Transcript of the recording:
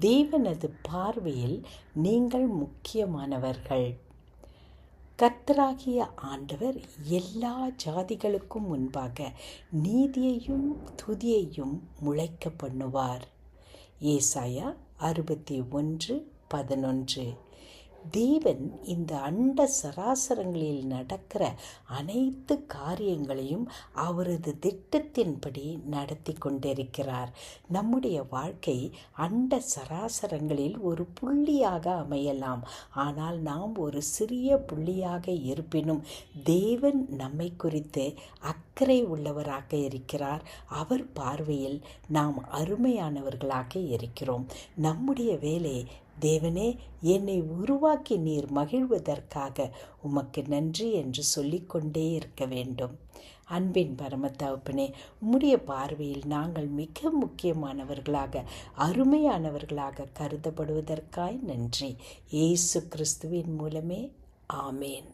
தேவனது பார்வையில் நீங்கள் முக்கியமானவர்கள். கர்த்தராகிய ஆண்டவர் எல்லா ஜாதிகளுக்கும் முன்பாக நீதியையும் துதியையும் முளைக்க பண்ணுவார். ஏசாயா 61:11. தேவன் இந்த அண்ட சராசரங்களில் நடக்கிற அனைத்து காரியங்களையும் அவரது திட்டத்தின்படி நடத்தி கொண்டிருக்கிறார். நம்முடைய வாழ்க்கை அண்ட சராசரங்களில் ஒரு புள்ளியாக அமையலாம். ஆனால் நாம் ஒரு சிறிய புள்ளியாக இருப்பினும் தேவன் நம்மை குறித்து அக்கறை உள்ளவராக இருக்கிறார். அவர் பார்வையில் நாம் அருமையானவர்களாக இருக்கிறோம். நம்முடைய வேலை, தேவனே, என்னை உருவாக்கி நீர் மகிழ்வதற்காக உமக்கு நன்றி என்று சொல்லிக்கொண்டே இருக்க வேண்டும். அன்பின் பரமதகப்பனே, உம்முடைய பார்வையில் நாங்கள் மிக முக்கியமானவர்களாக, அருமையானவர்களாக கருதப்படுவதற்காய் நன்றி. இயேசு கிறிஸ்துவின் மூலமே ஆமேன்.